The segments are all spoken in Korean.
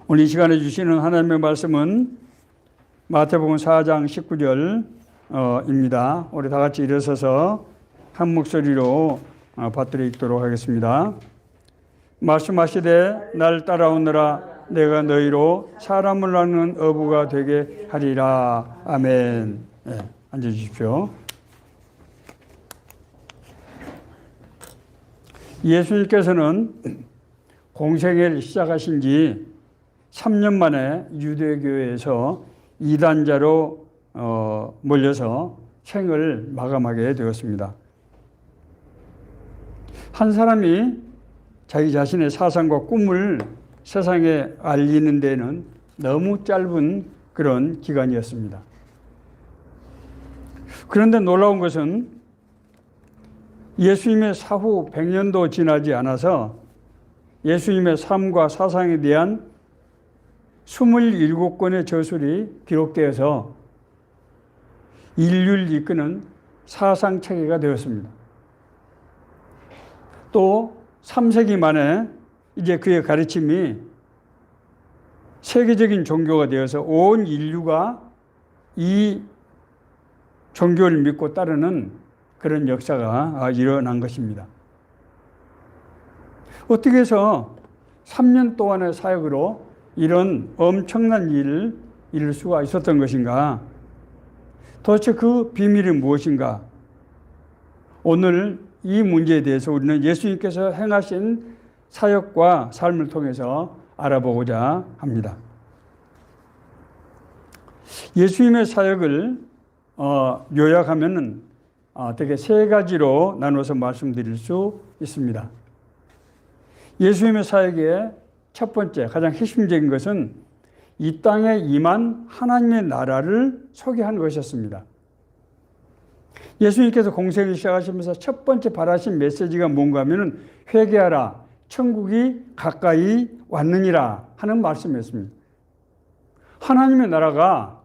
오늘 이 시간에 주시는 하나님의 말씀은 마태복음 4장 19절입니다. 우리 다 같이 일어서서 한 목소리로 받들어 읽도록 하겠습니다. 말씀하시되 날 따라오너라 내가 너희로 사람을 낳는 어부가 되게 하리라. 아멘. 네, 앉아주십시오. 예수님께서는 공생애를 시작하신 지 3년 만에 유대교회에서 이단자로 몰려서 생을 마감하게 되었습니다. 한 사람이 자기 자신의 사상과 꿈을 세상에 알리는 데는 너무 짧은 그런 기간이었습니다. 그런데 놀라운 것은 예수님의 사후 100년도 지나지 않아서 예수님의 삶과 사상에 대한 27권의 저술이 기록되어서 인류를 이끄는 사상체계가 되었습니다. 또 3세기 만에 이제 그의 가르침이 세계적인 종교가 되어서 온 인류가 이 종교를 믿고 따르는 그런 역사가 일어난 것입니다. 어떻게 해서 3년 동안의 사역으로 이런 엄청난 일을 이룰 수가 있었던 것인가? 도대체 그 비밀이 무엇인가? 오늘 이 문제에 대해서 우리는 예수님께서 행하신 사역과 삶을 통해서 알아보고자 합니다. 예수님의 사역을 요약하면은 되게 세 가지로 나눠서 말씀드릴 수 있습니다. 예수님의 사역의 첫 번째, 가장 핵심적인 것은 이 땅에 임한 하나님의 나라를 소개한 것이었습니다. 예수님께서 공생을 시작하시면서 첫 번째 바라신 메시지가 뭔가 하면은 회개하라, 천국이 가까이 왔느니라 하는 말씀이었습니다. 하나님의 나라가,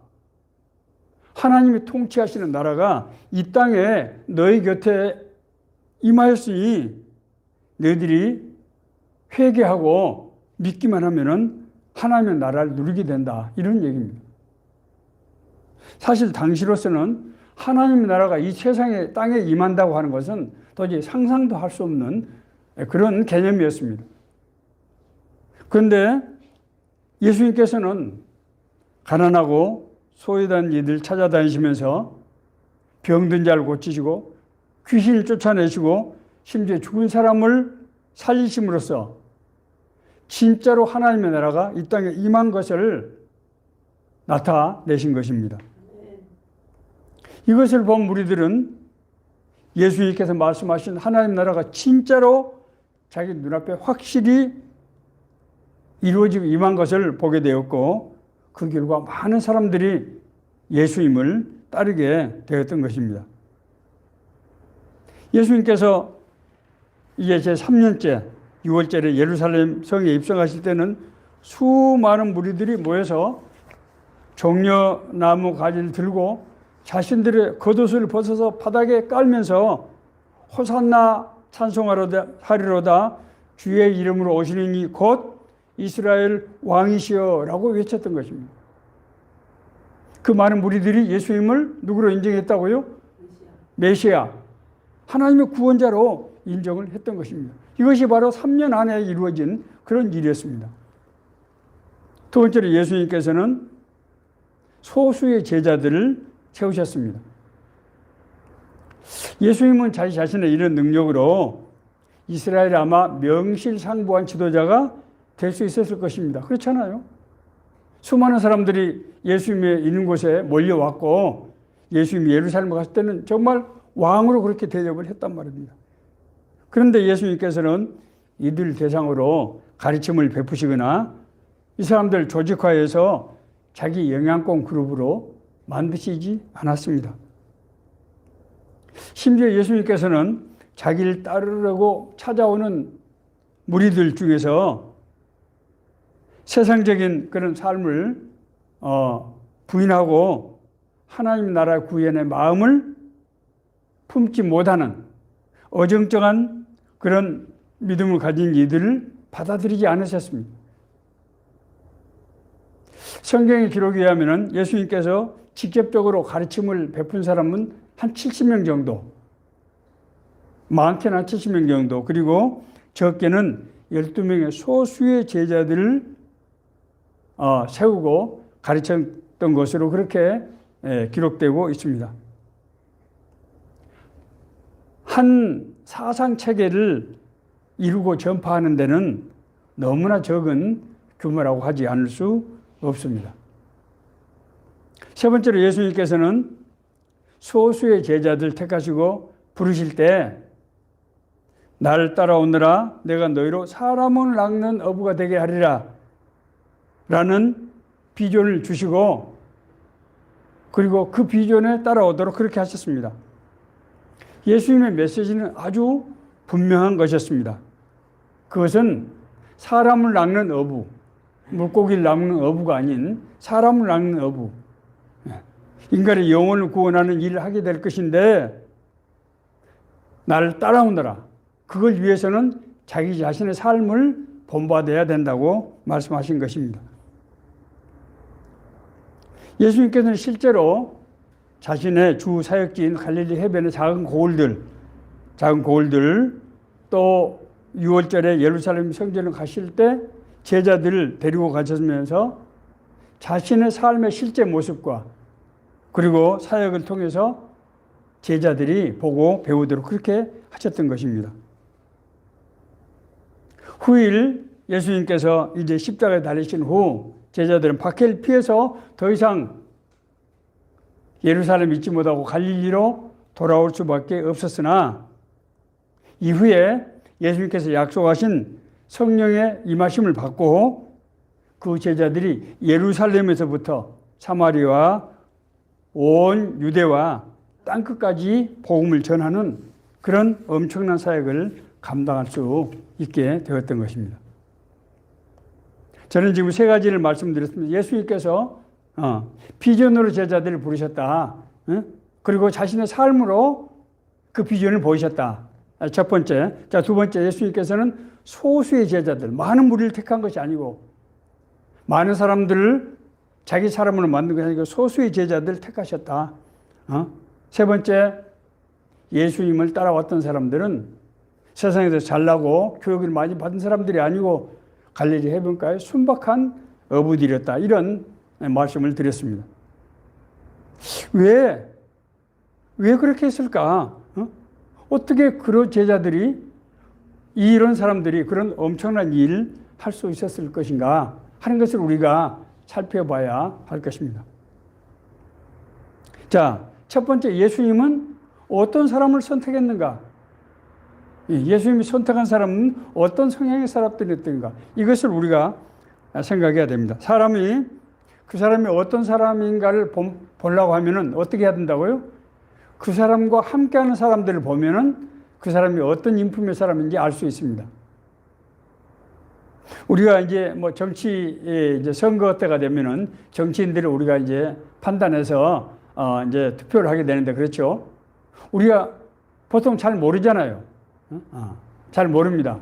하나님이 통치하시는 나라가 이 땅에 너희 곁에 임하였으니 너희들이 회개하고 믿기만 하면은 하나님의 나라를 누리게 된다. 이런 얘기입니다. 사실 당시로서는 하나님의 나라가 이 세상에 땅에 임한다고 하는 것은 도저히 상상도 할 수 없는 그런 개념이었습니다. 그런데 예수님께서는 가난하고 소외된 이들 찾아다니시면서 병든 자를 고치시고 귀신을 쫓아내시고 심지어 죽은 사람을 살리심으로써 진짜로 하나님의 나라가 이 땅에 임한 것을 나타내신 것입니다. 이것을 본 무리들은 예수님께서 말씀하신 하나님 나라가 진짜로 자기 눈앞에 확실히 이루어지고 임한 것을 보게 되었고 그 결과 많은 사람들이 예수님을 따르게 되었던 것입니다. 예수님께서 이제 제 3년째 6월절에 예루살렘 성에 입성하실 때는 수많은 무리들이 모여서 종려나무 가지를 들고 자신들의 겉옷을 벗어서 바닥에 깔면서 호산나 찬송하리로다 주의 이름으로 오시는 이 곧 이스라엘 왕이시여 라고 외쳤던 것입니다. 그 많은 무리들이 예수님을 누구로 인정했다고요? 메시아, 하나님의 구원자로 인정을 했던 것입니다. 이것이 바로 3년 안에 이루어진 그런 일이었습니다. 두 번째로 예수님께서는 소수의 제자들을 세우셨습니다. 예수님은 자기 자신의 이런 능력으로 이스라엘에 아마 명실상부한 지도자가 될 수 있었을 것입니다. 그렇잖아요. 수많은 사람들이 예수님의 있는 곳에 몰려왔고 예수님이 예루살렘에 갔을 때는 정말 왕으로 그렇게 대접을 했단 말입니다. 그런데 예수님께서는 이들 대상으로 가르침을 베푸시거나 이 사람들 조직화해서 자기 영향권 그룹으로 만드시지 않았습니다. 심지어 예수님께서는 자기를 따르려고 찾아오는 무리들 중에서 세상적인 그런 삶을 부인하고 하나님 나라 구현의 마음을 품지 못하는 어정쩡한 그런 믿음을 가진 이들을 받아들이지 않으셨습니다. 성경의 기록에 의하면 예수님께서 직접적으로 가르침을 베푼 사람은 한 70명 정도, 많게는 한 70명 정도, 그리고 적게는 12명의 소수의 제자들을 세우고 가르쳤던 것으로 그렇게 기록되고 있습니다. 한 사상 체계를 이루고 전파하는 데는 너무나 적은 규모라고 하지 않을 수 없습니다. 세 번째로 예수님께서는 소수의 제자들 택하시고 부르실 때 나를 따라오너라 내가 너희로 사람을 낚는 어부가 되게 하리라 라는 비전을 주시고 그리고 그 비전에 따라오도록 그렇게 하셨습니다. 예수님의 메시지는 아주 분명한 것이었습니다. 그것은 사람을 낚는 어부, 물고기를 낚는 어부가 아닌 사람을 낚는 어부, 인간의 영혼을 구원하는 일을 하게 될 것인데 나를 따라오너라. 그걸 위해서는 자기 자신의 삶을 본받아야 된다고 말씀하신 것입니다. 예수님께서는 실제로 자신의 주 사역지인 갈릴리 해변의 작은 고을들 또 6월절에 예루살렘 성전을 가실 때 제자들을 데리고 가시면서 자신의 삶의 실제 모습과 그리고 사역을 통해서 제자들이 보고 배우도록 그렇게 하셨던 것입니다. 후일 예수님께서 이제 십자가에 달리신 후 제자들은 박해를 피해서 더 이상 예루살렘 잊지 못하고 갈릴리로 돌아올 수밖에 없었으나 이후에 예수님께서 약속하신 성령의 임하심을 받고 그 제자들이 예루살렘에서부터 사마리아와 온 유대와 땅끝까지 복음을 전하는 그런 엄청난 사역을 감당할 수 있게 되었던 것입니다. 저는 지금 세 가지를 말씀드렸습니다. 예수님께서 비전으로 제자들을 부르셨다. 그리고 자신의 삶으로 그 비전을 보이셨다. 첫 번째. 자, 두 번째, 예수님께서는 소수의 제자들, 많은 무리를 택한 것이 아니고 많은 사람들을 자기 사람으로 만든 것이 아니고 소수의 제자들을 택하셨다. 세 번째, 예수님을 따라왔던 사람들은 세상에서 잘나고 교육을 많이 받은 사람들이 아니고 갈릴리 해변가에 순박한 어부들이었다. 이런 말씀을 드렸습니다. 왜 그렇게 했을까? 어떻게 그런 제자들이 이런 사람들이 그런 엄청난 일을 할 수 있었을 것인가 하는 것을 우리가 살펴봐야 할 것입니다. 자, 첫 번째, 예수님은 어떤 사람을 선택했는가? 예수님이 선택한 사람은 어떤 성향의 사람들이었던가? 이것을 우리가 생각해야 됩니다. 그 사람이 어떤 사람인가를 보려고 하면은 어떻게 해야 된다고요? 그 사람과 함께하는 사람들을 보면은 그 사람이 어떤 인품의 사람인지 알 수 있습니다. 우리가 이제 정치에 이제 선거 때가 되면은 정치인들을 우리가 이제 판단해서 이제 투표를 하게 되는데 그렇죠? 우리가 보통 잘 모르잖아요. 잘 모릅니다.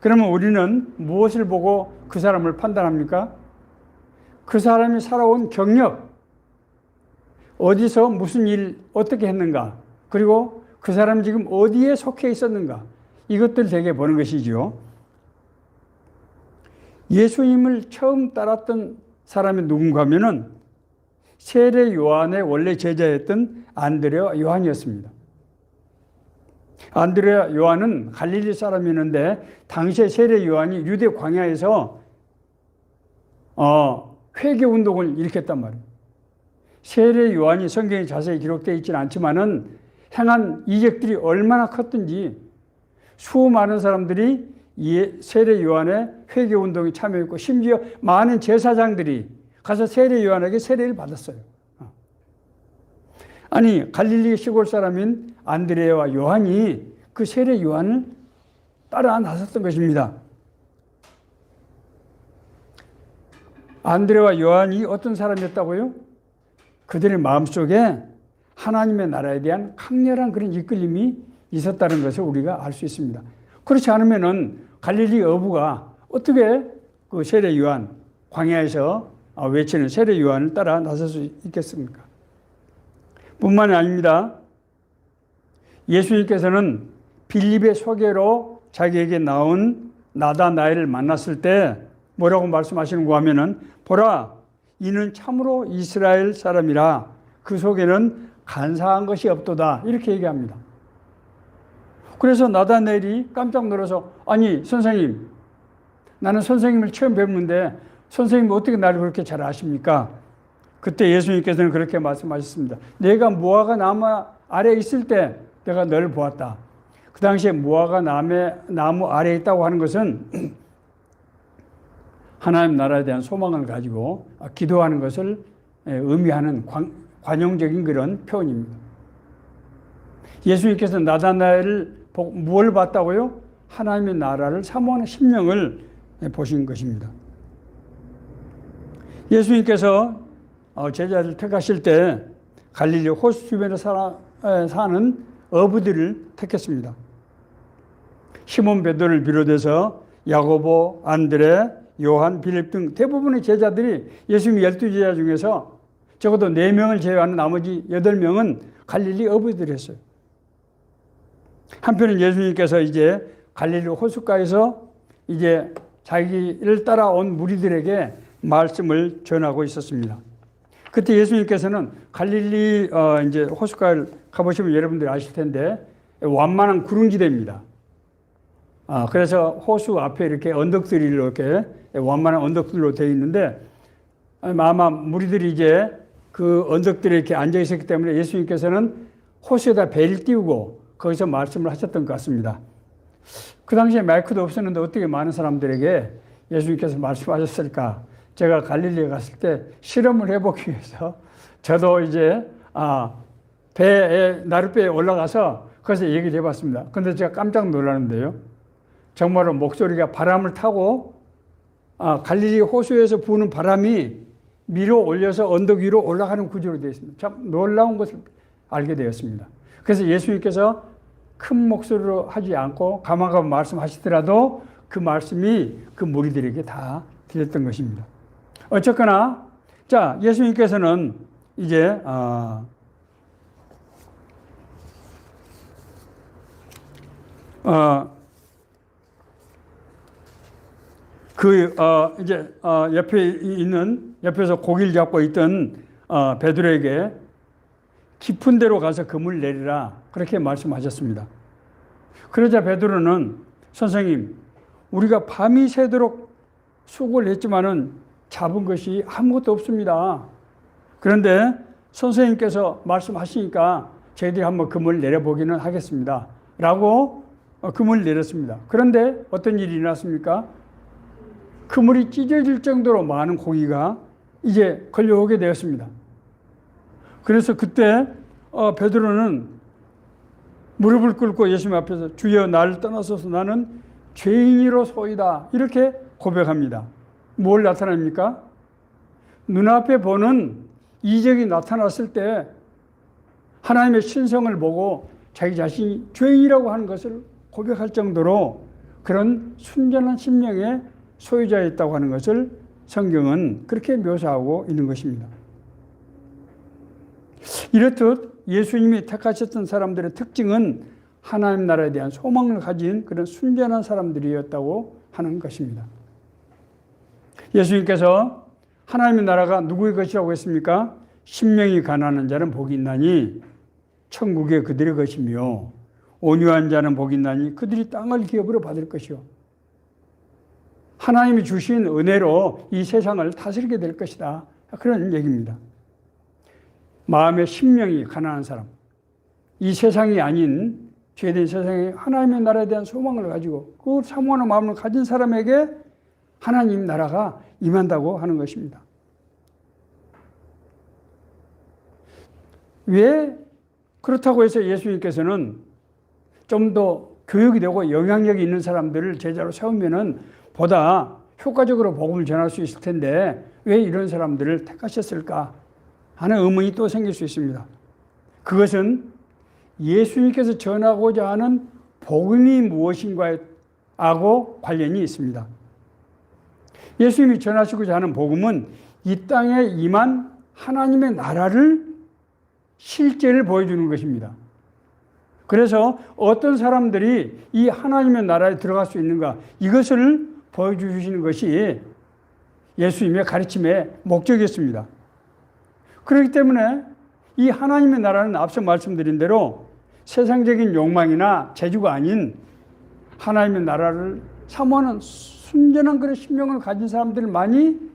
그러면 우리는 무엇을 보고 그 사람을 판단합니까? 그 사람이 살아온 경력, 어디서 무슨 일 어떻게 했는가, 그리고 그 사람이 지금 어디에 속해 있었는가, 이것들 되게 보는 것이죠. 예수님을 처음 따랐던 사람이 누군가 하면은 세례 요한의 원래 제자였던 안드레와 요한이었습니다. 안드레와 요한은 갈릴리 사람이었는데 당시에 세례 요한이 유대 광야에서 회개 운동을 일으켰단 말이에요. 세례 요한이 성경에 자세히 기록되어 있지는 않지만은 행한 이적들이 얼마나 컸든지 수많은 사람들이 세례 요한의 회개 운동에 참여했고 심지어 많은 제사장들이 가서 세례 요한에게 세례를 받았어요. 아니, 갈릴리 시골 사람인 안드레와 요한이 그 세례 요한을 따라 나섰던 것입니다. 안드레와 요한이 어떤 사람이었다고요? 그들의 마음속에 하나님의 나라에 대한 강렬한 그런 이끌림이 있었다는 것을 우리가 알 수 있습니다. 그렇지 않으면은 갈릴리 어부가 어떻게 그 세례 요한 광야에서 외치는 세례 요한을 따라 나설 수 있겠습니까? 뿐만이 아닙니다. 예수님께서는 빌립의 소개로 자기에게 나온 나다나엘을 만났을 때 뭐라고 말씀하시는가 하면은 보라 이는 참으로 이스라엘 사람이라 그 속에는 간사한 것이 없도다 이렇게 얘기합니다. 그래서 나다나엘이 깜짝 놀라서 아니 선생님 나는 선생님을 처음 뵙는데 선생님이 어떻게 나를 그렇게 잘 아십니까? 그때 예수님께서는 그렇게 말씀하셨습니다. 내가 무화과 나무 아래에 있을 때 내가 너를 보았다. 그 당시에 무화과 나무 아래에 있다고 하는 것은 하나님 나라에 대한 소망을 가지고 기도하는 것을 의미하는 관용적인 그런 표현입니다. 예수님께서 나다나엘을 뭘 봤다고요? 하나님의 나라를 사모하는 심령을 보신 것입니다. 예수님께서 제자를 택하실 때 갈릴리 호수 주변에 사는 어부들을 택했습니다. 시몬 베드로를 비롯해서 야고보, 안드레, 요한, 빌립 등 대부분의 제자들이 예수님의 12제자 중에서 적어도 4명을 제외하는 나머지 8명은 갈릴리 어부들이었어요. 한편은 예수님께서 이제 갈릴리 호숫가에서 이제 자기를 따라온 무리들에게 말씀을 전하고 있었습니다. 그때 예수님께서는 갈릴리 이제 호숫가를 가보시면 여러분들이 아실 텐데 완만한 구릉지대입니다. 그래서 호수 앞에 이렇게 언덕들이 이렇게 완만한 언덕들로 되어 있는데 아마 무리들이 이제 그 언덕들에 이렇게 앉아 있었기 때문에 예수님께서는 호수에다 배를 띄우고 거기서 말씀을 하셨던 것 같습니다. 그 당시에 마이크도 없었는데 어떻게 많은 사람들에게 예수님께서 말씀하셨을까? 제가 갈릴리에 갔을 때 실험을 해보기 위해서 저도 이제 나룻배에 올라가서 거기서 얘기를 해봤습니다. 그런데 제가 깜짝 놀랐는데요. 정말로 목소리가 바람을 타고 갈릴리 호수에서 부는 바람이 밀어 올려서 언덕 위로 올라가는 구조로 되어 있습니다. 참 놀라운 것을 알게 되었습니다. 그래서 예수님께서 큰 목소리로 하지 않고 가만가만 말씀하시더라도 그 말씀이 그 무리들에게 다 들렸던 것입니다. 어쨌거나 자 예수님께서는 이제 이제 옆에서 고기를 잡고 있던 베드로에게 깊은 데로 가서 그물 내리라 그렇게 말씀하셨습니다. 그러자 베드로는 선생님 우리가 밤이 새도록 수고를 했지만은 잡은 것이 아무것도 없습니다. 그런데 선생님께서 말씀하시니까 저희들이 한번 그물 내려보기는 하겠습니다. 라고 그물을 내렸습니다. 그런데 어떤 일이 일어났습니까? 그물이 찢어질 정도로 많은 고기가 이제 걸려오게 되었습니다. 그래서 그때 베드로는 무릎을 꿇고 예수님 앞에서 주여 나를 떠나소서 나는 죄인이로소이다 이렇게 고백합니다. 뭘 나타납니까? 눈앞에 보는 이적이 나타났을 때 하나님의 신성을 보고 자기 자신이 죄인이라고 하는 것을 고백할 정도로 그런 순전한 심령의 소유자였다고 하는 것을 성경은 그렇게 묘사하고 있는 것입니다. 이렇듯 예수님이 택하셨던 사람들의 특징은 하나님 나라에 대한 소망을 가진 그런 순전한 사람들이었다고 하는 것입니다. 예수님께서 하나님의 나라가 누구의 것이라고 했습니까? 심령이 가난한 자는 복이 있나니 천국에 그들의 것이며 온유한 자는 복이 있나니 그들이 땅을 기업으로 받을 것이요. 하나님이 주신 은혜로 이 세상을 다스리게 될 것이다. 그런 얘기입니다. 마음의 심령이 가난한 사람, 이 세상이 아닌 죄된 세상에 하나님의 나라에 대한 소망을 가지고 그 사모하는 마음을 가진 사람에게 하나님 나라가 임한다고 하는 것입니다. 왜 그렇다고 해서 예수님께서는 좀 더 교육이 되고 영향력이 있는 사람들을 제자로 세우면은 보다 효과적으로 복음을 전할 수 있을 텐데 왜 이런 사람들을 택하셨을까 하는 의문이 또 생길 수 있습니다. 그것은 예수님께서 전하고자 하는 복음이 무엇인가하고 관련이 있습니다. 예수님이 전하시고자 하는 복음은 이 땅에 임한 하나님의 나라를 실제를 보여주는 것입니다. 그래서 어떤 사람들이 이 하나님의 나라에 들어갈 수 있는가, 이것을 보여주시는 것이 예수님의 가르침의 목적이었습니다. 그렇기 때문에 이 하나님의 나라는 앞서 말씀드린 대로 세상적인 욕망이나 재주가 아닌 하나님의 나라를 사모하는 순전한 그런 심령을 가진 사람들만이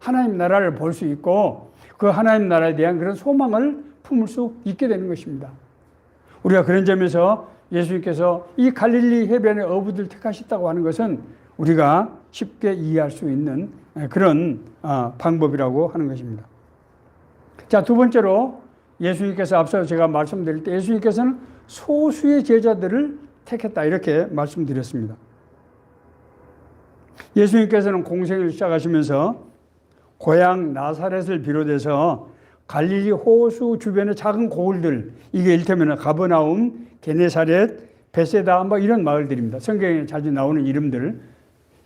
하나님의 나라를 볼 수 있고 그 하나님의 나라에 대한 그런 소망을 품을 수 있게 되는 것입니다. 우리가 그런 점에서 예수님께서 이 갈릴리 해변의 어부들 택하셨다고 하는 것은 우리가 쉽게 이해할 수 있는 그런 방법이라고 하는 것입니다. 자, 두 번째로 예수님께서 앞서 제가 말씀드릴 때 예수님께서는 소수의 제자들을 택했다 이렇게 말씀드렸습니다. 예수님께서는 공생을 시작하시면서 고향 나사렛을 비롯해서 갈릴리 호수 주변의 작은 고을들, 이게 일테면 가버나움, 게네사렛, 베세다 뭐 이런 마을들입니다. 성경에 자주 나오는 이름들.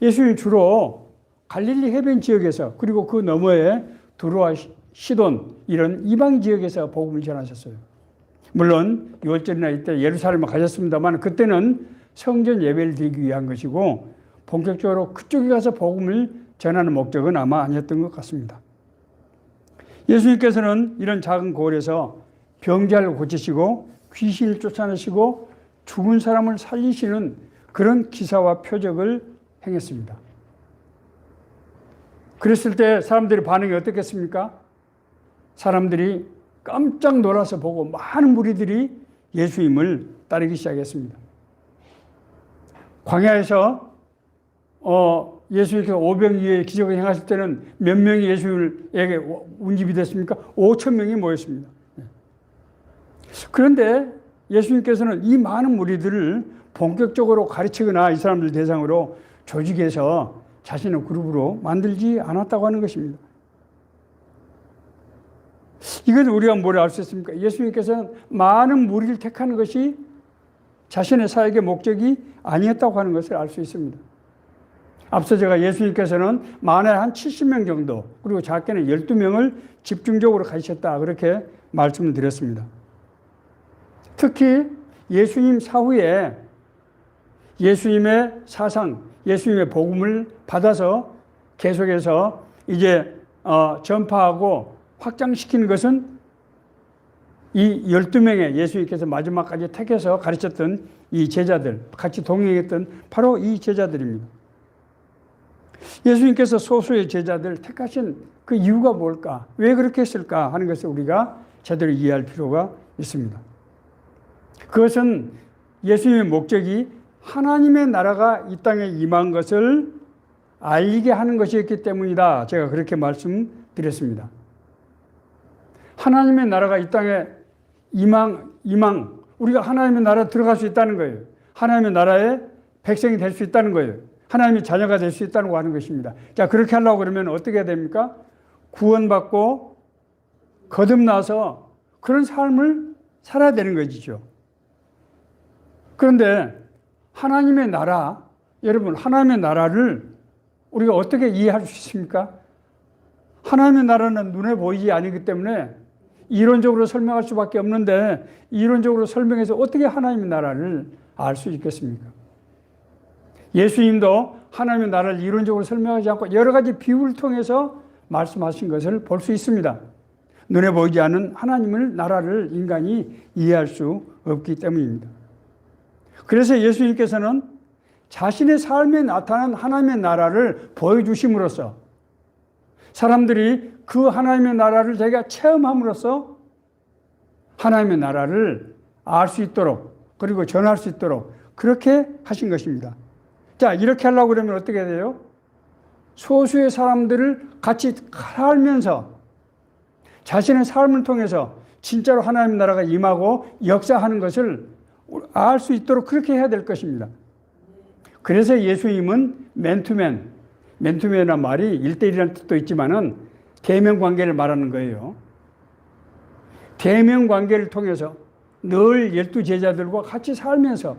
예수님 주로 갈릴리 해변 지역에서 그리고 그 너머에 두로와 시돈 이런 이방 지역에서 복음을 전하셨어요. 물론 6월절이나 이때 예루살렘에 가셨습니다만 그때는 성전 예배를 드리기 위한 것이고 본격적으로 그쪽에 가서 복음을 전하는 목적은 아마 아니었던 것 같습니다. 예수님께서는 이런 작은 고을에서 병자를 고치시고 귀신을 쫓아내시고 죽은 사람을 살리시는 그런 기사와 표적을 행했습니다. 그랬을 때 사람들의 반응이 어떻겠습니까? 사람들이 깜짝 놀라서 보고 많은 무리들이 예수님을 따르기 시작했습니다. 광야에서 예수님께서 오병이어의 기적을 행하실 때는 몇 명이 예수님에게 운집이 됐습니까? 5천 명이 모였습니다. 그런데 예수님께서는 이 많은 무리들을 본격적으로 가르치거나 이 사람들 대상으로 조직해서 자신의 그룹으로 만들지 않았다고 하는 것입니다. 이것을 우리가 뭘 알 수 있습니까? 예수님께서는 많은 무리를 택하는 것이 자신의 사역의 목적이 아니었다고 하는 것을 알 수 있습니다. 앞서 제가 예수님께서는 만에 한 70명 정도 그리고 작게는 12명을 집중적으로 가르쳤다 그렇게 말씀을 드렸습니다. 특히 예수님 사후에 예수님의 사상, 예수님의 복음을 받아서 계속해서 이제 전파하고 확장시키는 것은 이 12명의 예수님께서 마지막까지 택해서 가르쳤던 이 제자들, 같이 동행했던 바로 이 제자들입니다. 예수님께서 소수의 제자들을 택하신 그 이유가 뭘까? 왜 그렇게 했을까? 하는 것을 우리가 제대로 이해할 필요가 있습니다. 그것은 예수님의 목적이 하나님의 나라가 이 땅에 임한 것을 알게 하는 것이었기 때문이다. 제가 그렇게 말씀드렸습니다. 하나님의 나라가 이 땅에 임ang, 우리가 하나님의 나라에 들어갈 수 있다는 거예요. 하나님의 나라의 백성이 될 수 있다는 거예요. 하나님의 자녀가 될 수 있다는 거 하는 것입니다. 자, 그렇게 하려고 그러면 어떻게 해야 됩니까? 구원받고 거듭나서 그런 삶을 살아야 되는 것이죠. 그런데 하나님의 나라, 여러분, 하나님의 나라를 우리가 어떻게 이해할 수 있습니까? 하나님의 나라는 눈에 보이지 않기 때문에 이론적으로 설명할 수밖에 없는데 이론적으로 설명해서 어떻게 하나님의 나라를 알 수 있겠습니까? 예수님도 하나님의 나라를 이론적으로 설명하지 않고 여러 가지 비유를 통해서 말씀하신 것을 볼 수 있습니다. 눈에 보이지 않는 하나님의 나라를 인간이 이해할 수 없기 때문입니다. 그래서 예수님께서는 자신의 삶에 나타난 하나님의 나라를 보여주심으로써 사람들이 그 하나님의 나라를 자기가 체험함으로써 하나님의 나라를 알 수 있도록 그리고 전할 수 있도록 그렇게 하신 것입니다. 자, 이렇게 하려고 그러면 어떻게 돼요? 소수의 사람들을 같이 살면서 자신의 삶을 통해서 진짜로 하나님의 나라가 임하고 역사하는 것을 알 수 있도록 그렇게 해야 될 것입니다. 그래서 예수님은 맨투맨이라는 말이 1:1이라는 뜻도 있지만은 대면관계를 말하는 거예요. 대면관계를 통해서 늘 12제자들과 같이 살면서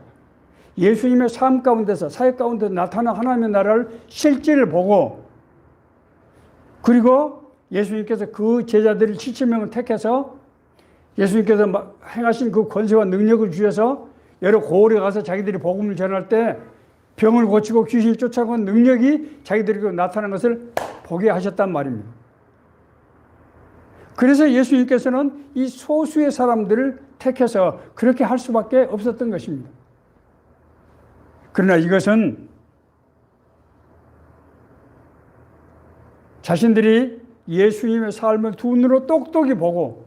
예수님의 삶 가운데서 사역 가운데 나타난 하나님의 나라를 실제를 보고 그리고 예수님께서 그 제자들을 7,000명을 택해서 예수님께서 행하신 그 권세와 능력을 주셔서 여러 고을에 가서 자기들이 복음을 전할 때 병을 고치고 귀신을 쫓아간 능력이 자기들에게 나타난 것을 보게 하셨단 말입니다. 그래서 예수님께서는 이 소수의 사람들을 택해서 그렇게 할 수밖에 없었던 것입니다. 그러나 이것은 자신들이 예수님의 삶을 두 눈으로 똑똑히 보고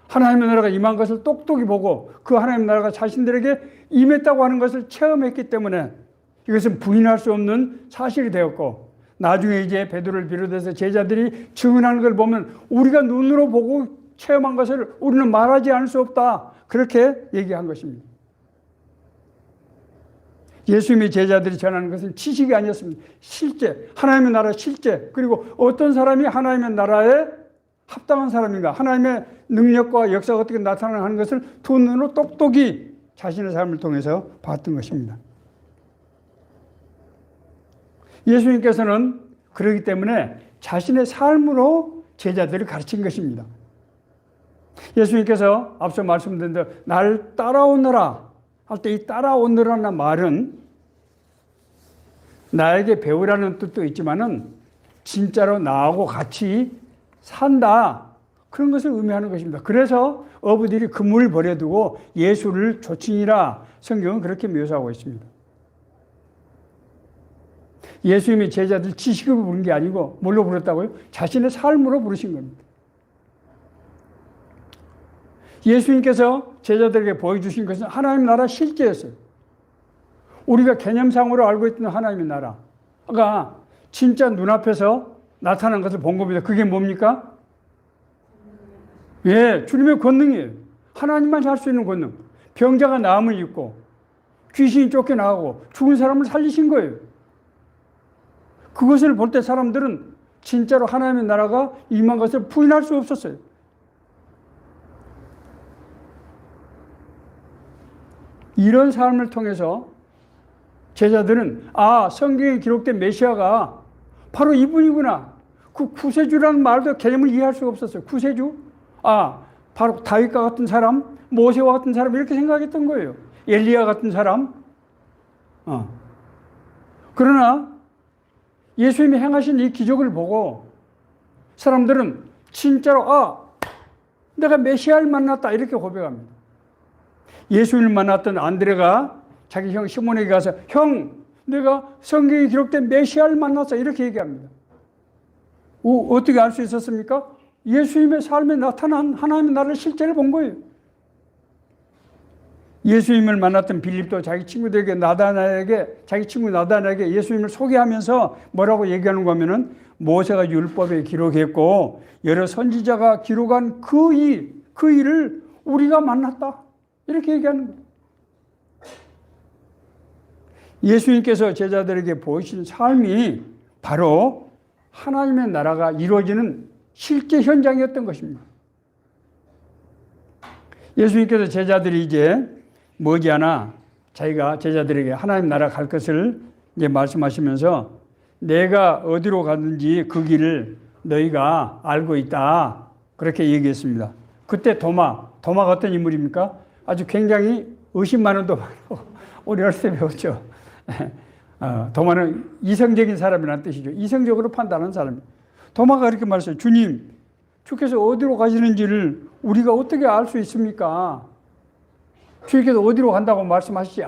하나님의 나라가 임한 것을 똑똑히 보고 그 하나님의 나라가 자신들에게 임했다고 하는 것을 체험했기 때문에 이것은 부인할 수 없는 사실이 되었고, 나중에 이제 베드로를 비롯해서 제자들이 증언하는 걸 보면 우리가 눈으로 보고 체험한 것을 우리는 말하지 않을 수 없다, 그렇게 얘기한 것입니다. 예수님의 제자들이 전하는 것은 지식이 아니었습니다. 실제 하나님의 나라 실제, 그리고 어떤 사람이 하나님의 나라에 합당한 사람인가, 하나님의 능력과 역사가 어떻게 나타나는 것을 두 눈으로 똑똑히 자신의 삶을 통해서 봤던 것입니다. 예수님께서는 그렇기 때문에 자신의 삶으로 제자들을 가르친 것입니다. 예수님께서 앞서 말씀드린 대로 나를 따라오너라 할 때 이 따라오너라는 말은 나에게 배우라는 뜻도 있지만은 진짜로 나하고 같이 산다, 그런 것을 의미하는 것입니다. 그래서 어부들이 그물을 버려두고 예수를 좇으니라 성경은 그렇게 묘사하고 있습니다. 예수님이 제자들 지식으로 부른 게 아니고 뭘로 부르셨다고요? 자신의 삶으로 부르신 겁니다. 예수님께서 제자들에게 보여주신 것은 하나님 나라 실제였어요. 우리가 개념상으로 알고 있던 하나님의 나라, 그러니까 진짜 눈앞에서 나타난 것을 본 겁니다. 그게 뭡니까? 예, 주님의 권능이에요. 하나님만 할 수 있는 권능. 병자가 나음을 입고 귀신이 쫓겨나가고 죽은 사람을 살리신 거예요. 그것을 볼 때 사람들은 진짜로 하나님의 나라가 임한 것을 부인할 수 없었어요. 이런 삶을 통해서 제자들은 성경에 기록된 메시아가 바로 이분이구나. 그 구세주라는 말도 개념을 이해할 수가 없었어요. 구세주? 바로 다윗과 같은 사람, 모세와 같은 사람, 이렇게 생각했던 거예요. 엘리야 같은 사람. 그러나 예수님이 행하신 이 기적을 보고 사람들은 진짜로 내가 메시아를 만났다, 이렇게 고백합니다. 예수님을 만났던 안드레가 자기 형 시몬에게 가서 형, 내가 성경에 기록된 메시아를 만났어, 이렇게 얘기합니다. 어떻게 알 수 있었습니까? 예수님의 삶에 나타난 하나님의 나라를 실제로 본 거예요. 예수님을 만났던 빌립도 자기 친구들에게 자기 친구 나다나에게 예수님을 소개하면서 뭐라고 얘기하는 거면은 모세가 율법에 기록했고 여러 선지자가 기록한 그 일을 우리가 만났다, 이렇게 얘기하는 거예요. 예수님께서 제자들에게 보이신 삶이 바로 하나님의 나라가 이루어지는 실제 현장이었던 것입니다. 예수님께서 제자들이 이제 머지않아 자기가 제자들에게 하나님 나라 갈 것을 이제 말씀하시면서 내가 어디로 가는지 그 길을 너희가 알고 있다, 그렇게 얘기했습니다. 그때 도마가 어떤 인물입니까? 아주 굉장히 의심 많은 도마로 우리 어렸을 때 배웠죠. 도마는 이성적인 사람이라는 뜻이죠. 이성적으로 판단하는 사람. 도마가 이렇게 말했어요. 주님, 주께서 어디로 가시는지를 우리가 어떻게 알 수 있습니까? 주께서 어디로 간다고 말씀하시지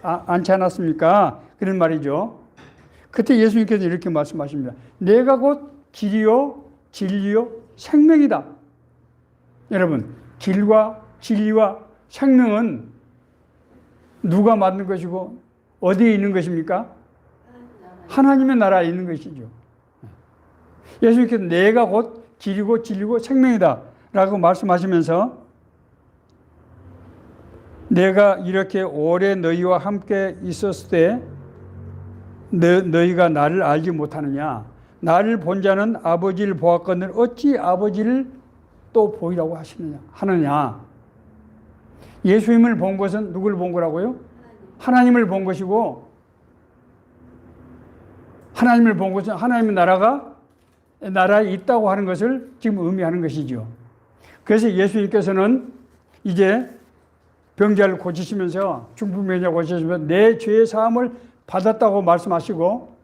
않지 않았습니까? 그런 말이죠. 그때 예수님께서 이렇게 말씀하십니다. 내가 곧 길이요 진리요 생명이다. 여러분, 길과 진리와 생명은 누가 만든 것이고 어디에 있는 것입니까? 하나님의 나라에 있는 것이죠. 예수님께서 내가 곧 길이고 진리고 생명이다 라고 말씀하시면서 내가 이렇게 오래 너희와 함께 있었을 때 너희가 나를 알지 못하느냐? 나를 본 자는 아버지를 보았거늘 어찌 아버지를 또 보이라고 하느냐? 예수님을 본 것은 누구를 본 거라고요? 하나님을 본 것이고, 하나님을 본 것은 하나님의 나라가 나라에 있다고 하는 것을 지금 의미하는 것이죠. 그래서 예수님께서는 이제 병자를 고치시면서 중풍병자 고치시면서 내 죄의 사함을 받았다고 말씀하시고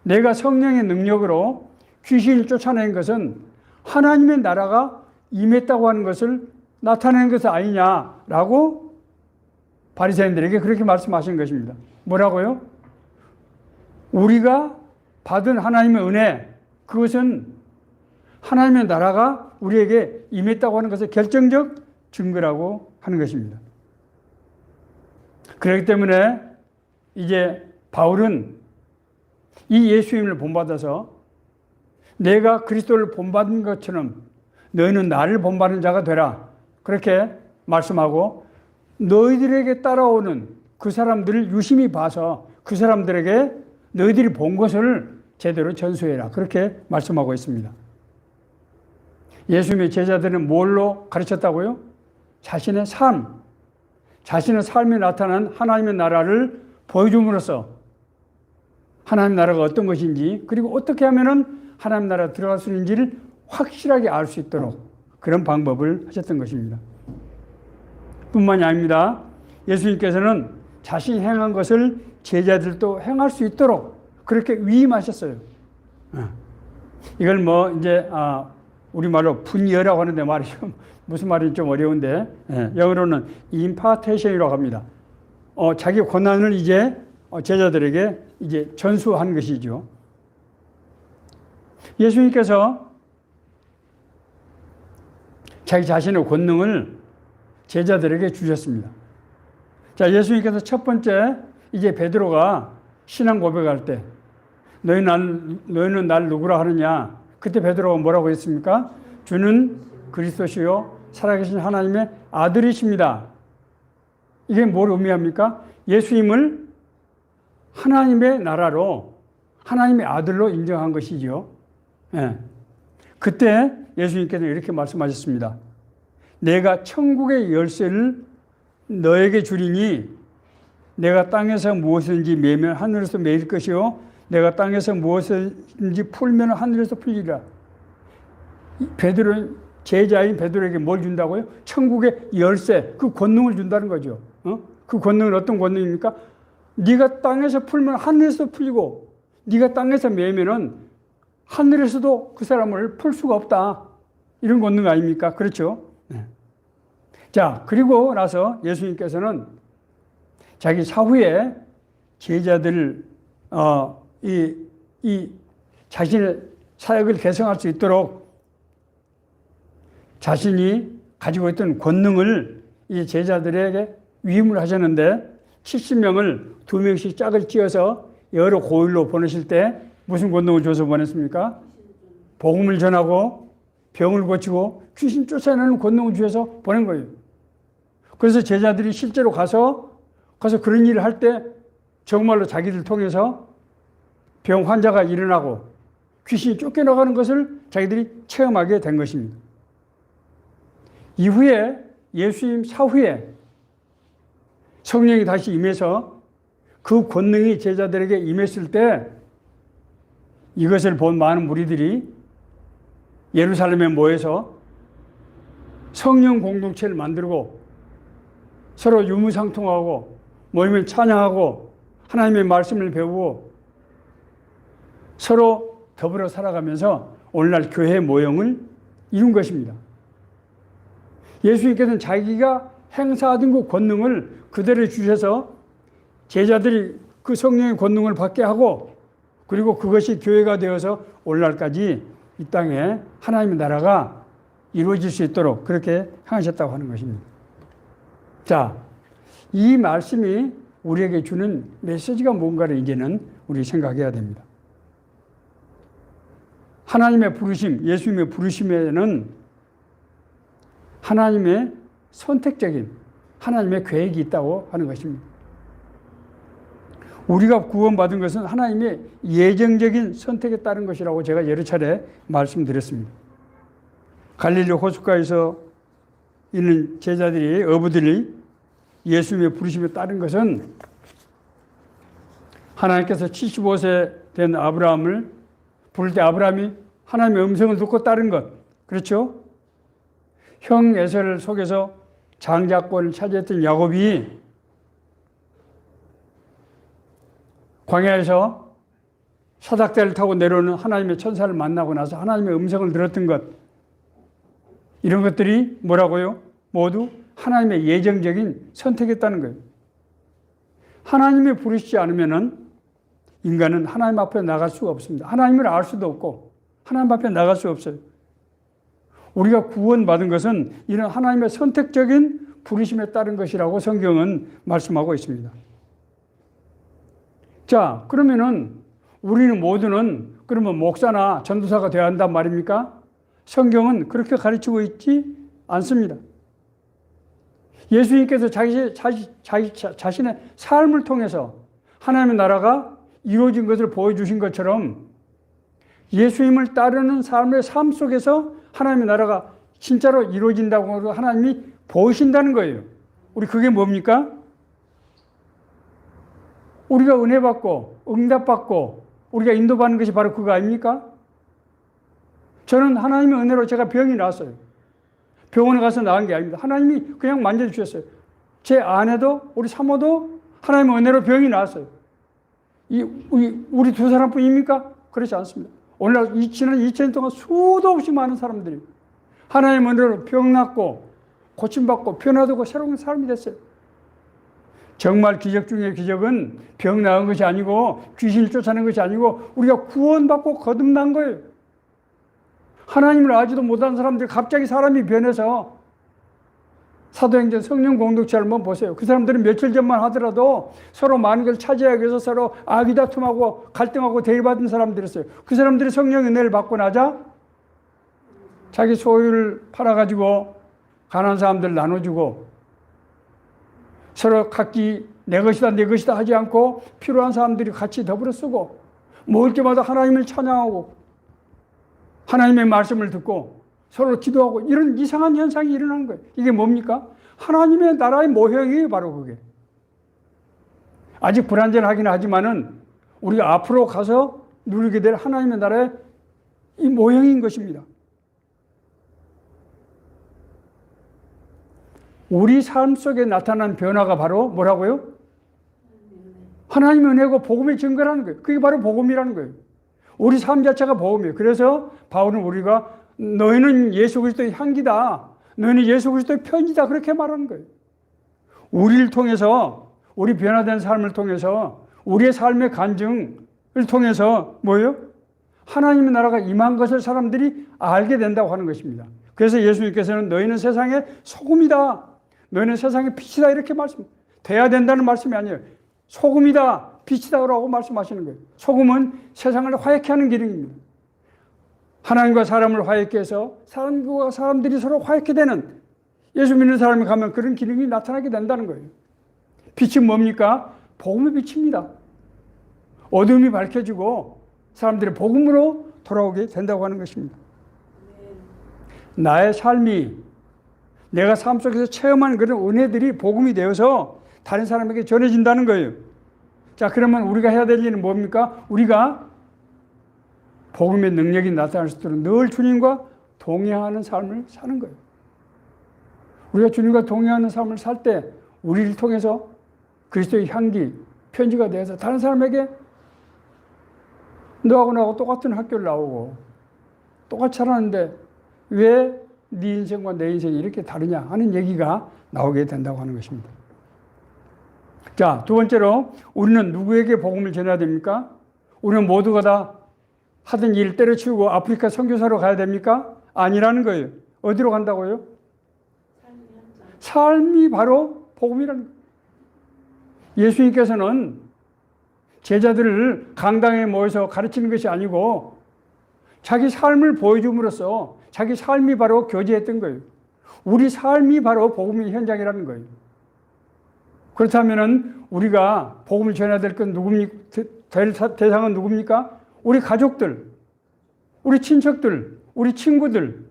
내가 성령의 능력으로 귀신을 쫓아낸 것은 하나님의 나라가 임했다고 하는 것을 나타내는 것은 아니냐라고 바리새인들에게 그렇게 말씀하신 것입니다. 뭐라고요? 우리가 받은 하나님의 은혜, 그것은 하나님의 나라가 우리에게 임했다고 하는 것의 결정적 증거라고 하는 것입니다. 그렇기 때문에 이제 바울은 이 예수님을 본받아서 내가 그리스도를 본받은 것처럼 너희는 나를 본받는 자가 되라. 그렇게 말씀하고 너희들에게 따라오는 그 사람들을 유심히 봐서 그 사람들에게 너희들이 본 것을 제대로 전수해라. 그렇게 말씀하고 있습니다. 예수님의 제자들은 뭘로 가르쳤다고요? 자신의 삶, 자신의 삶에 나타난 하나님의 나라를 보여줌으로써 하나님 나라가 어떤 것인지 그리고 어떻게 하면은 하나님 나라에 들어갈 수 있는지를 확실하게 알 수 있도록 그런 방법을 하셨던 것입니다. 뿐만이 아닙니다. 예수님께서는 자신이 행한 것을 제자들도 행할 수 있도록 그렇게 위임하셨어요. 이걸 뭐 이제 우리말로 분여라고 하는데 말이죠. 무슨 말인지 좀 어려운데 영어로는 impartation이라고 합니다. 자기 권한을 이제 제자들에게 이제 전수한 것이죠. 예수님께서 자기 자신의 권능을 제자들에게 주셨습니다. 자, 예수님께서 첫 번째 이제 베드로가 신앙 고백할 때 너희는 날 누구라 하느냐? 그때 베드로가 뭐라고 했습니까? 주는 그리스도시요 살아계신 하나님의 아들이십니다. 이게 뭘 의미합니까? 예수님을 하나님의 나라로 하나님의 아들로 인정한 것이죠. 예. 그때 예수님께서 이렇게 말씀하셨습니다. 내가 천국의 열쇠를 너에게 주리니 내가 땅에서 무엇이든지 매면 하늘에서 매일 것이요 내가 땅에서 무엇이든지 풀면 하늘에서 풀리라. 베드로 제자인 베드로에게 뭘 준다고요? 천국의 열쇠, 그 권능을 준다는 거죠. 그 권능은 어떤 권능입니까? 네가 땅에서 풀면 하늘에서 풀리고 네가 땅에서 매면은 하늘에서도 그 사람을 풀 수가 없다. 이런 권능 아닙니까? 그렇죠? 네. 자, 그리고 나서 예수님께서는 자기 사후에 제자들 이 자신의 사역을 개성할 수 있도록 자신이 가지고 있던 권능을 이 제자들에게 위임을 하셨는데 70명을 2명씩 짝을 찌어서 여러 고일로 보내실 때 무슨 권능을 줘서 보냈습니까? 복음을 전하고 병을 고치고 귀신 쫓아내는 권능을 주셔서 보낸 거예요. 그래서 제자들이 실제로 가서 그런 일을 할 때 정말로 자기들 통해서 병 환자가 일어나고 귀신이 쫓겨나가는 것을 자기들이 체험하게 된 것입니다. 이후에 예수님 사후에 성령이 다시 임해서 그 권능이 제자들에게 임했을 때 이것을 본 많은 무리들이 예루살렘에 모여서 성령 공동체를 만들고 서로 유무상통하고 모이면 찬양하고 하나님의 말씀을 배우고 서로 더불어 살아가면서 오늘날 교회 모형을 이룬 것입니다. 예수님께서는 자기가 행사하던 그 권능을 그대로 주셔서 제자들이 그 성령의 권능을 받게 하고 그리고 그것이 교회가 되어서 오늘날까지 이 땅에 하나님의 나라가 이루어질 수 있도록 그렇게 행하셨다고 하는 것입니다. 자, 이 말씀이 우리에게 주는 메시지가 뭔가를 이제는 우리 생각해야 됩니다. 하나님의 부르심, 예수님의 부르심에는 하나님의 선택적인 하나님의 계획이 있다고 하는 것입니다. 우리가 구원받은 것은 하나님의 예정적인 선택에 따른 것이라고 제가 여러 차례 말씀드렸습니다. 갈릴리 호숫가에서 있는 제자들이, 어부들이 예수님의 부르심에 따른 것은 하나님께서 75세 된 아브라함을 부를 때 아브라함이 하나님의 음성을 듣고 따른 것. 그렇죠? 형 에서를 속에서 장자권을 차지했던 야곱이 광야에서 사닥다리를 타고 내려오는 하나님의 천사를 만나고 나서 하나님의 음성을 들었던 것. 이런 것들이 뭐라고요? 모두 하나님의 예정적인 선택이었다는 거예요. 하나님이 부르시지 않으면은 인간은 하나님 앞에 나갈 수가 없습니다. 하나님을 알 수도 없고 하나님 앞에 나갈 수 없어요. 우리가 구원받은 것은 이런 하나님의 선택적인 부르심에 따른 것이라고 성경은 말씀하고 있습니다. 자, 그러면은 우리는 모두는 그러면 목사나 전도사가 되어야 한단 말입니까? 성경은 그렇게 가르치고 있지 않습니다. 예수님께서 자신의 삶을 통해서 하나님의 나라가 이루어진 것을 보여주신 것처럼 예수님을 따르는 삶의 삶 속에서 하나님의 나라가 진짜로 이루어진다고 하나님이 보이신다는 거예요. 우리 그게 뭡니까? 우리가 은혜 받고 응답받고 우리가 인도받는 것이 바로 그거 아닙니까? 저는 하나님의 은혜로 제가 병이 나았어요. 병원에 가서 나은 게 아닙니다. 하나님이 그냥 만져주셨어요. 제 아내도 우리 사모도 하나님의 은혜로 병이 나았어요. 우리 두 사람뿐입니까? 그렇지 않습니다. 오늘날 지난 2000년 동안 수도 없이 많은 사람들이 하나님의 은혜로 병 낫고 고침받고 변화되고 새로운 삶이 됐어요. 정말 기적 중의 기적은 병 나은 것이 아니고 귀신을 쫓아낸 것이 아니고 우리가 구원받고 거듭난 거예요. 하나님을 알지도 못한 사람들이 갑자기 사람이 변해서 사도행전 성령 공동체를 한번 보세요. 그 사람들은 며칠 전만 하더라도 서로 많은 걸 차지하기 위해서 서로 아비다툼하고 갈등하고 대립하던 사람들이었어요. 그 사람들이 성령의 은혜를 받고 나자 자기 소유를 팔아가지고 가난한 사람들 나눠주고 서로 각기 내 것이다 내 것이다 하지 않고 필요한 사람들이 같이 더불어 쓰고 먹을 때마다 하나님을 찬양하고 하나님의 말씀을 듣고 서로 기도하고 이런 이상한 현상이 일어나는 거예요. 이게 뭡니까? 하나님의 나라의 모형이에요. 바로 그게. 아직 불완전하긴 하지만은 우리가 앞으로 가서 누리게 될 하나님의 나라의 이 모형인 것입니다. 우리 삶 속에 나타난 변화가 바로 뭐라고요? 하나님의 은혜고 복음의 증거라는 거예요. 그게 바로 복음이라는 거예요. 우리 삶 자체가 복음이에요. 그래서 바울은 우리가 너희는 예수 그리스도의 향기다. 너희는 예수 그리스도의 편지다. 그렇게 말하는 거예요. 우리를 통해서 우리 변화된 삶을 통해서 우리의 삶의 간증을 통해서 뭐예요? 하나님의 나라가 임한 것을 사람들이 알게 된다고 하는 것입니다. 그래서 예수님께서는 너희는 세상의 소금이다. 너희는 세상의 빛이다. 이렇게 돼야 된다는 말씀이 아니에요. 소금이다. 빛이다라고 말씀하시는 거예요. 소금은 세상을 화해케 하는 기능입니다. 하나님과 사람을 화해케 해서 사람과 사람들이 서로 화해케 되는 예수 믿는 사람이 가면 그런 기능이 나타나게 된다는 거예요. 빛은 뭡니까? 복음의 빛입니다. 어둠이 밝혀지고 사람들이 복음으로 돌아오게 된다고 하는 것입니다. 나의 삶이 내가 삶 속에서 체험하는 그런 은혜들이 복음이 되어서 다른 사람에게 전해진다는 거예요. 자, 그러면 우리가 해야 될 일은 뭡니까? 우리가 복음의 능력이 나타날 수 있도록 늘 주님과 동행하는 삶을 사는 거예요. 우리가 주님과 동행하는 삶을 살 때 우리를 통해서 그리스도의 향기, 편지가 되어서 다른 사람에게 너하고 나하고 똑같은 학교를 나오고 똑같이 살았는데 왜 네 인생과 내 인생이 이렇게 다르냐 하는 얘기가 나오게 된다고 하는 것입니다. 자, 두 번째로 우리는 누구에게 복음을 전해야 됩니까? 우리는 모두가 다 하던 일 때려치우고 아프리카 선교사로 가야 됩니까? 아니라는 거예요. 어디로 간다고요? 삶이 바로 복음이라는 거예요. 예수님께서는 제자들을 강당에 모여서 가르치는 것이 아니고 자기 삶을 보여줌으로써 자기 삶이 바로 교제했던 거예요. 우리 삶이 바로 복음의 현장이라는 거예요. 그렇다면은 우리가 복음을 전해야 될 건 될 대상은 누굽니까? 우리 가족들, 우리 친척들, 우리 친구들,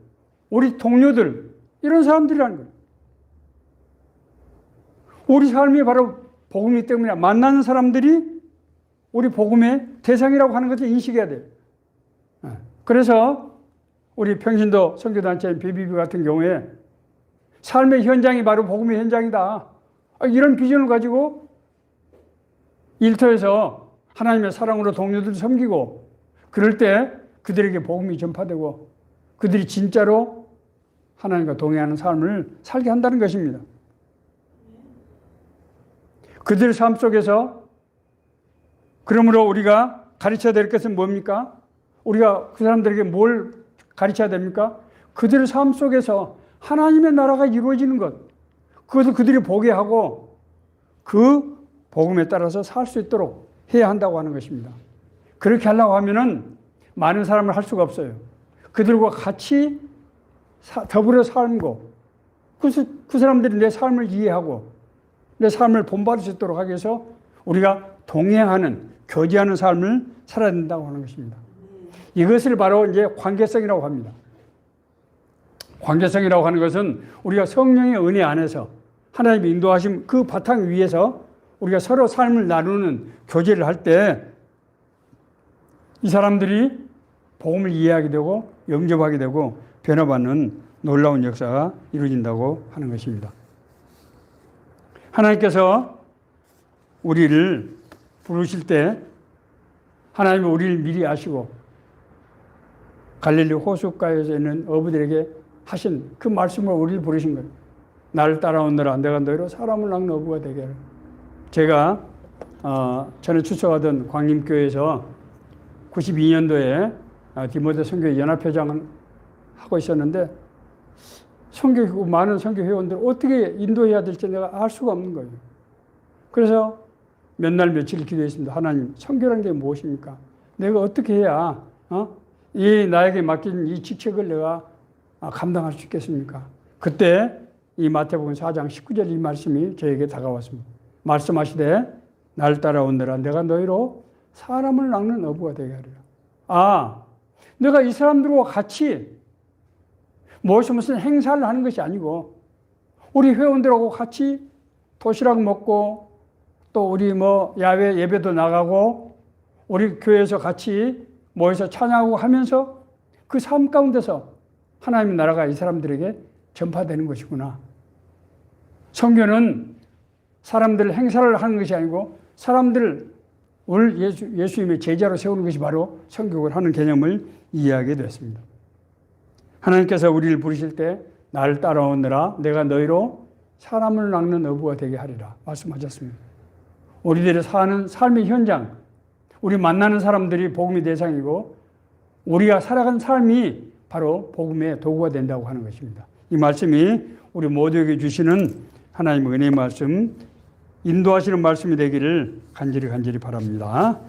우리 동료들, 이런 사람들이라는 거예요. 우리 삶이 바로 복음이기 때문에 만나는 사람들이 우리 복음의 대상이라고 하는 것을 인식해야 돼요. 그래서 우리 평신도 선교단체인 BBB 같은 경우에 삶의 현장이 바로 복음의 현장이다. 이런 비전을 가지고 일터에서 하나님의 사랑으로 동료들을 섬기고 그럴 때 그들에게 복음이 전파되고 그들이 진짜로 하나님과 동행하는 삶을 살게 한다는 것입니다. 그들의 삶 속에서 그러므로 우리가 가르쳐야 될 것은 뭡니까? 우리가 그 사람들에게 뭘 가르쳐야 됩니까? 그들의 삶 속에서 하나님의 나라가 이루어지는 것, 그것을 그들이 보게 하고 그 복음에 따라서 살 수 있도록 해야 한다고 하는 것입니다. 그렇게 하려고 하면은 많은 사람을 할 수가 없어요. 그들과 같이 더불어 살고 그 사람들이 내 삶을 이해하고 내 삶을 본받을 수 있도록 하기 위해서 우리가 동행하는, 교제하는 삶을 살아야 된다고 하는 것입니다. 이것을 바로 이제 관계성이라고 합니다. 관계성이라고 하는 것은 우리가 성령의 은혜 안에서 하나님의 인도하심 그 바탕 위에서 우리가 서로 삶을 나누는 교제를 할 때 이 사람들이 복음을 이해하게 되고 영접하게 되고 변화받는 놀라운 역사가 이루어진다고 하는 것입니다. 하나님께서 우리를 부르실 때 하나님은 우리를 미리 아시고 갈릴리 호숫가에서 있는 어부들에게 하신 그 말씀으로 우리를 부르신 거예요. 나를 따라오느라 내가 너희로 사람을 낳는 어부가 되게 하라. 제가 전에 출석하던 광림교회에서 92년도에 디모데 선교 연합회장을 하고 있었는데 많은 선교 회원들 어떻게 인도해야 될지 내가 알 수가 없는 거예요. 그래서 몇 날 며칠 기도했습니다. 하나님, 선교라는 게 무엇입니까? 내가 어떻게 해야 이 나에게 맡긴 이 직책을 내가 감당할 수 있겠습니까? 그때 이 마태복음 4장 19절 이 말씀이 저에게 다가왔습니다. 말씀하시되 날 따라오느라 내가 너희로 사람을 낚는 어부가 되게 하리라. 내가 이 사람들과 같이 무슨 행사를 하는 것이 아니고 우리 회원들하고 같이 도시락 먹고 또 우리 야외 예배도 나가고 우리 교회에서 같이 모여서 찬양하고 하면서 그 삶 가운데서 하나님의 나라가 이 사람들에게 전파되는 것이구나. 선교는 사람들 행사를 하는 것이 아니고 사람들을 예수님의 제자로 세우는 것이 바로 선교를 하는 개념을 이해하게 됐습니다. 하나님께서 우리를 부르실 때 나를 따라오느라 내가 너희로 사람을 낚는 어부가 되게 하리라 말씀하셨습니다. 우리들이 사는 삶의 현장, 우리 만나는 사람들이 복음의 대상이고 우리가 살아간 삶이 바로 복음의 도구가 된다고 하는 것입니다. 이 말씀이 우리 모두에게 주시는 하나님의 은혜의 말씀, 인도하시는 말씀이 되기를 간절히 바랍니다.